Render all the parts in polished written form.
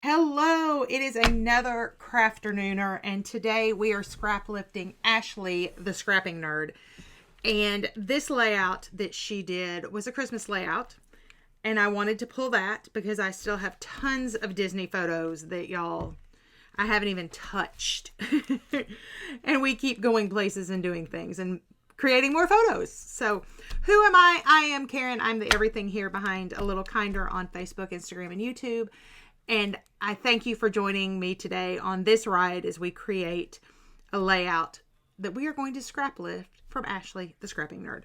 Hello, it is another Crafternooner, and today we are scrap lifting Ashley, the scrapping nerd. And this layout that she did was a Christmas layout, and I wanted to pull that because I still have tons of Disney photos that I haven't even touched. And we keep going places and doing things and creating more photos. So who am I? I am Karen. I'm the everything here behind A Little Kinder on Facebook, Instagram, and YouTube. And I thank you for joining me today on this ride as we create a layout that we are going to scrap lift from Ashley, the scrapping nerd.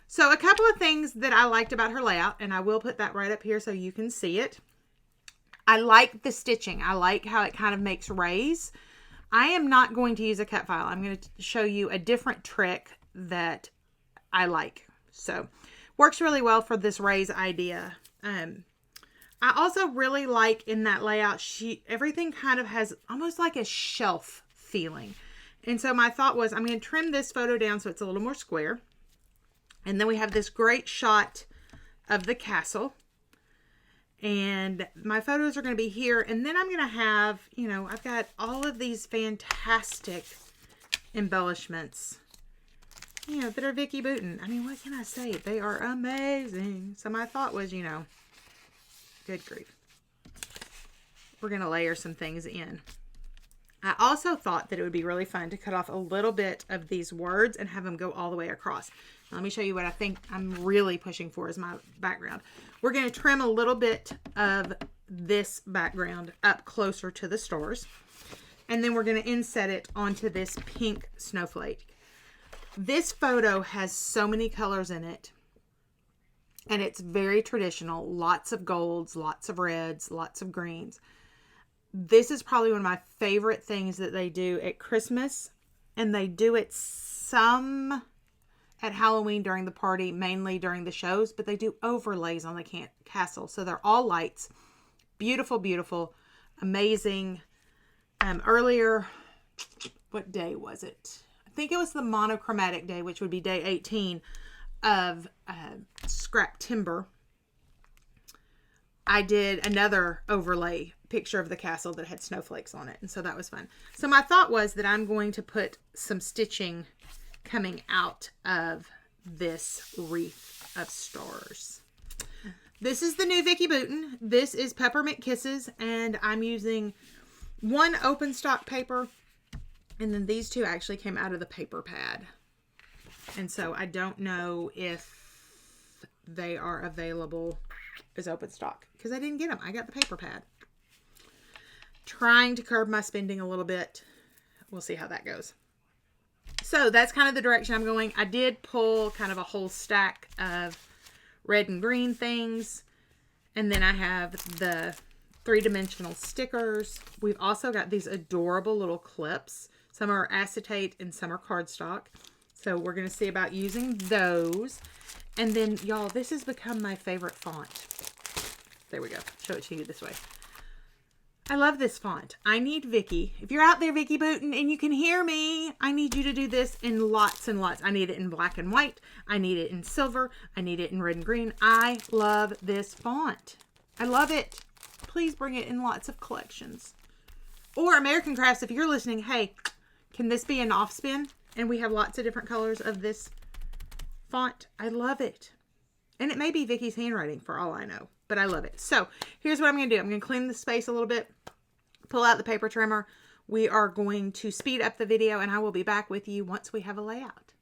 So a couple of things that I liked about her layout, and I will put that right up here so you can see it. I like the stitching. I like how it kind of makes rays. I am not going to use a cut file. I'm going to show you a different trick that I like. So works really well for this raise idea. I also really like in that layout, everything kind of has almost like a shelf feeling. And so my thought was I'm going to trim this photo down so it's a little more square. And then we have this great shot of the castle. And my photos are going to be here. And then I'm going to have, I've got all of these fantastic embellishments, that are Vicki Boutin. I mean, what can I say? They are amazing. So my thought was, good grief, we're going to layer some things in. I also thought that it would be really fun to cut off a little bit of these words and have them go all the way across. Now, let me show you what I think I'm really pushing for as my background. We're going to trim a little bit of this background up closer to the stars. And then we're going to inset it onto this pink snowflake. This photo has so many colors in it. And it's very traditional. Lots of golds, lots of reds, lots of greens. This is probably one of my favorite things that they do at Christmas. And they do it some at Halloween during the party, mainly during the shows. But they do overlays on the castle. So they're all lights. Beautiful, beautiful, amazing. Earlier, what day was it? I think it was the monochromatic day, which would be day 18 of Scraptember. I did another overlay picture of the castle that had snowflakes on it, and so that was fun. So my thought was that I'm going to put some stitching coming out of this wreath of stars. This is the new Vicki Boutin. This is Peppermint Kisses, and I'm using one open stock paper, and then these two actually came out of the paper pad. And so I don't know if they are available as open stock because I didn't get them. I got the paper pad. Trying to curb my spending a little bit. We'll see how that goes. So that's kind of the direction I'm going. I did pull kind of a whole stack of red and green things. And then I have the 3-dimensional stickers. We've also got these adorable little clips. Some are acetate and some are cardstock. So we're going to see about using those. And then, y'all, this has become my favorite font. There we go. Show it to you this way. I love this font. I need Vicki. If you're out there, Vicki Boutin, and you can hear me, I need you to do this in lots and lots. I need it in black and white. I need it in silver. I need it in red and green. I love this font. I love it. Please bring it in lots of collections. Or American Crafts, if you're listening, hey, can this be an off spin? And we have lots of different colors of this font. I love it. And it may be Vicki's handwriting for all I know. But I love it. So here's what I'm going to do. I'm going to clean the space a little bit. Pull out the paper trimmer. We are going to speed up the video. And I will be back with you once we have a layout.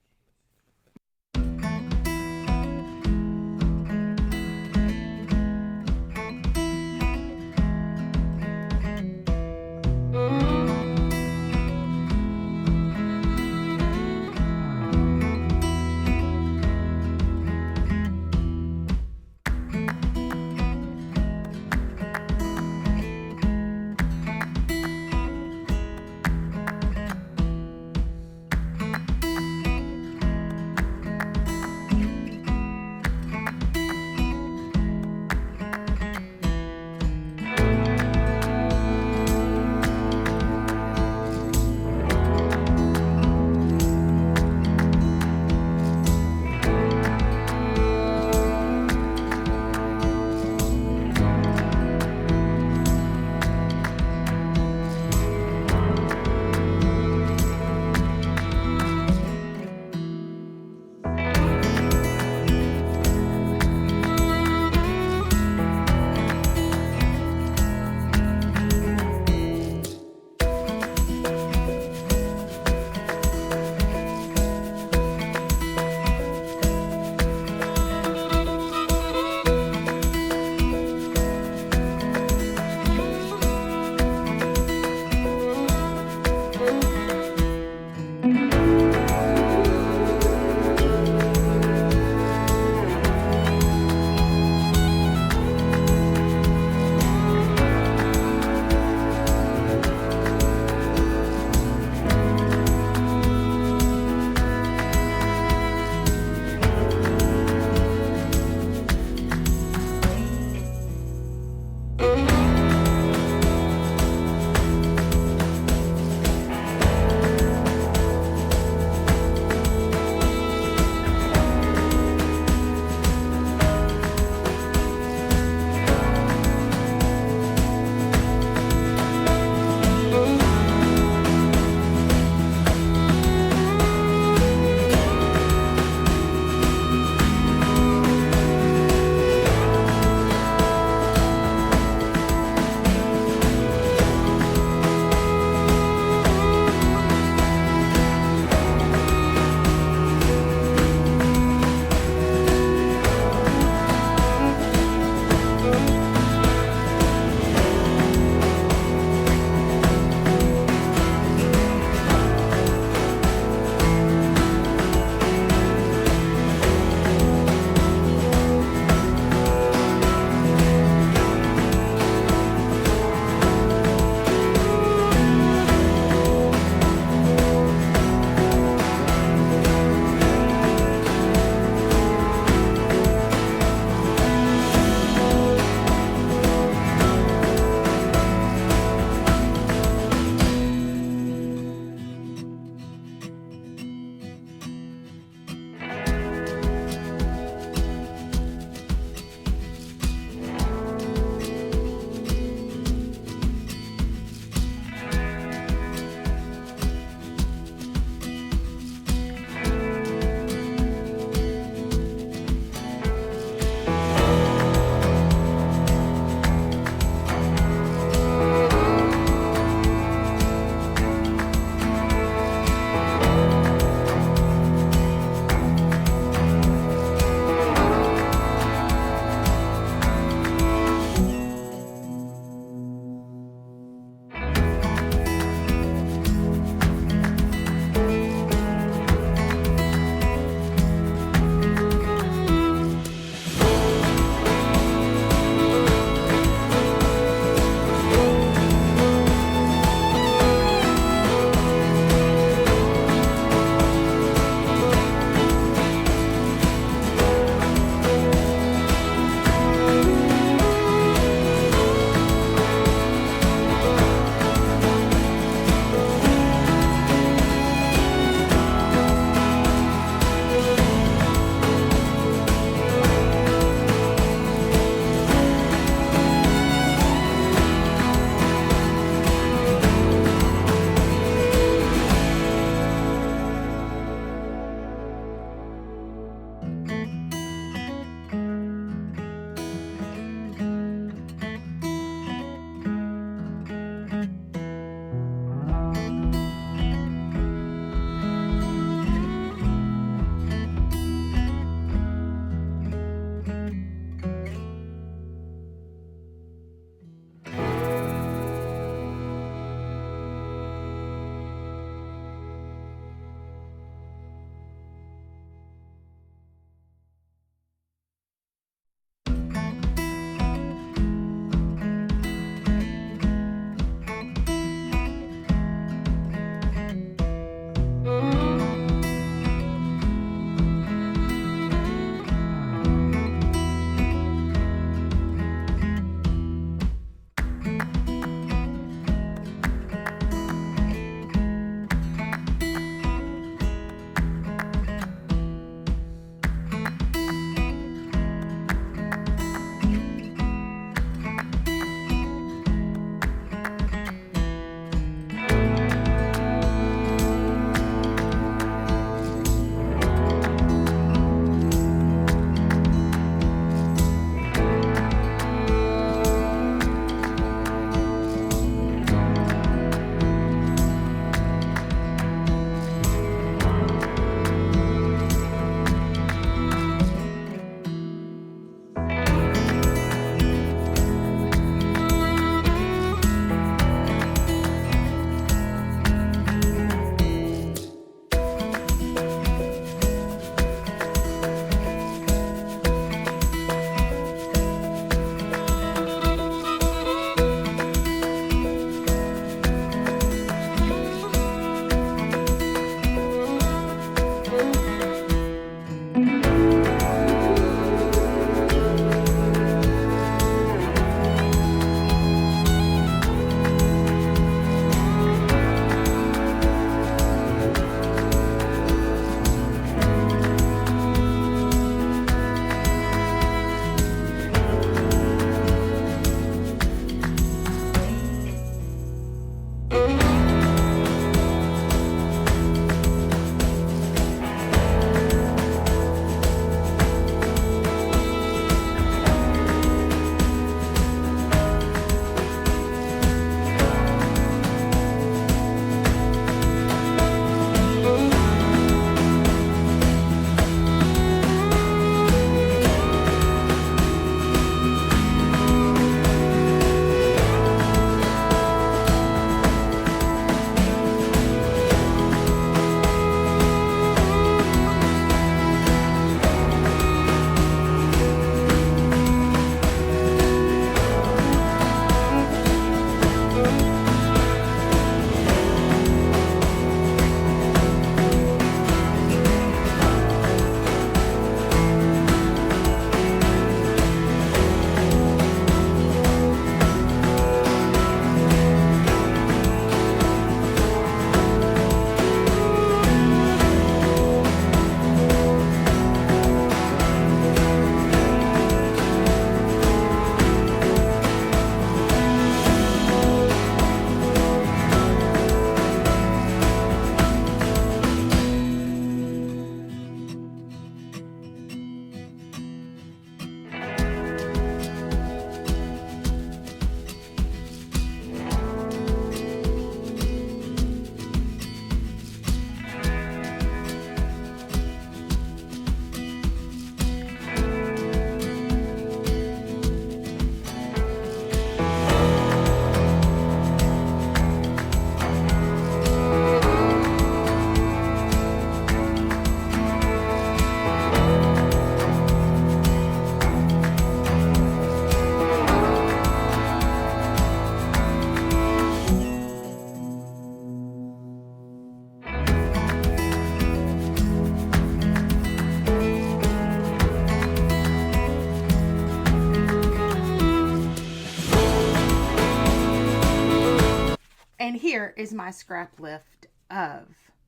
here is my scrap lift of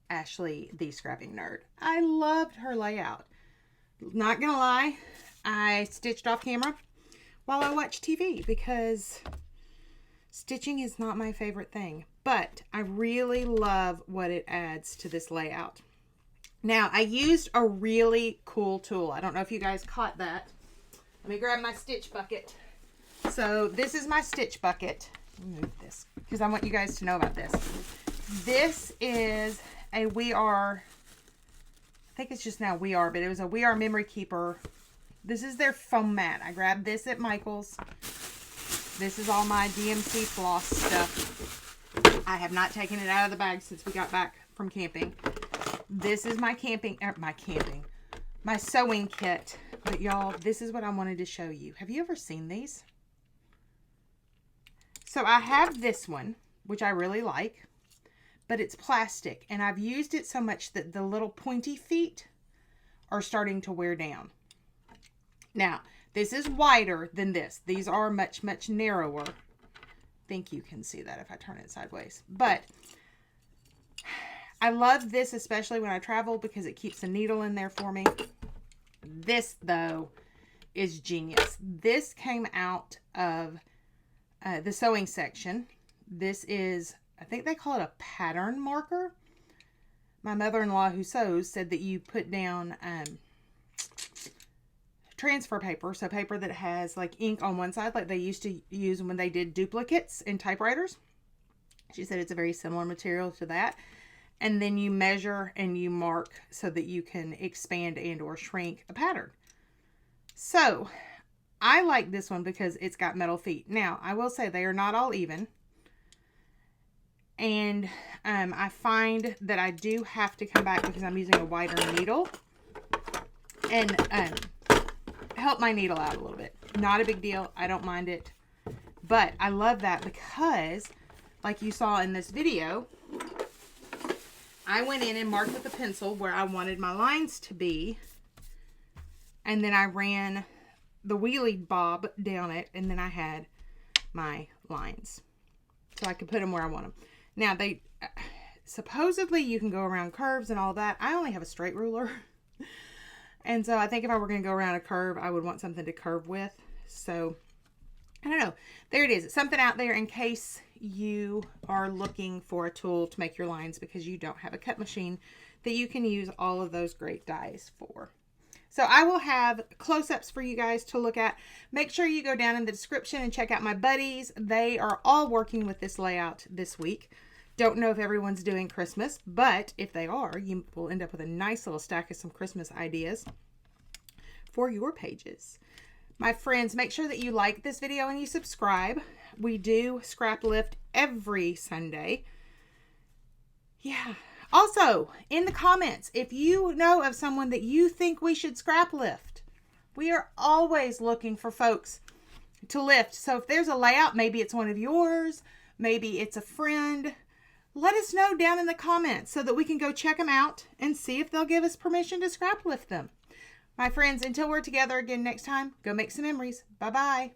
Ashley, the Scrapping Nerd. I loved her layout. Not gonna lie, I stitched off camera while I watched TV because stitching is not my favorite thing, but I really love what it adds to this layout. Now, I used a really cool tool. I don't know if you guys caught that. Let me grab my stitch bucket. So this is my stitch bucket. Move this because I want you guys to know about this. This is a I think it's just now We Are, but it was a We Are memory keeper. This is their foam mat. I grabbed this at Michael's. This is all my DMC floss stuff. I have not taken it out of the bag since we got back from camping. This is my my sewing kit. But y'all, this is what I wanted to show you. Have you ever seen these? So I have this one, which I really like, but it's plastic, and I've used it so much that the little pointy feet are starting to wear down. Now, this is wider than this. These are much, much narrower. I think you can see that if I turn it sideways. But I love this, especially when I travel, because it keeps the needle in there for me. This, though, is genius. This came out of the sewing section. This is, I think they call it a pattern marker. My mother-in-law who sews said that you put down transfer paper, so paper that has like ink on one side like they used to use when they did duplicates in typewriters. She said it's a very similar material to that. And then you measure and you mark so that you can expand and or shrink a pattern. So I like this one because it's got metal feet. Now, I will say they are not all even. And I find that I do have to come back because I'm using a wider needle and help my needle out a little bit. Not a big deal. I don't mind it. But I love that because, like you saw in this video, I went in and marked with a pencil where I wanted my lines to be. And then I ran the wheelie bob down it, and then I had my lines. So I could put them where I want them. Now, they supposedly you can go around curves and all that. I only have a straight ruler. And so I think if I were going to go around a curve, I would want something to curve with. So, I don't know. There it is. It's something out there in case you are looking for a tool to make your lines because you don't have a cut machine that you can use all of those great dies for. So I will have close-ups for you guys to look at. Make sure you go down in the description and check out my buddies. They are all working with this layout this week. Don't know if everyone's doing Christmas, but if they are, you will end up with a nice little stack of some Christmas ideas for your pages. My friends, make sure that you like this video and you subscribe. We do scrap lift every Sunday. Yeah. Also, in the comments, if you know of someone that you think we should scrap lift, we are always looking for folks to lift. So if there's a layout, maybe it's one of yours, maybe it's a friend, let us know down in the comments so that we can go check them out and see if they'll give us permission to scrap lift them. My friends, until we're together again next time, go make some memories. Bye-bye.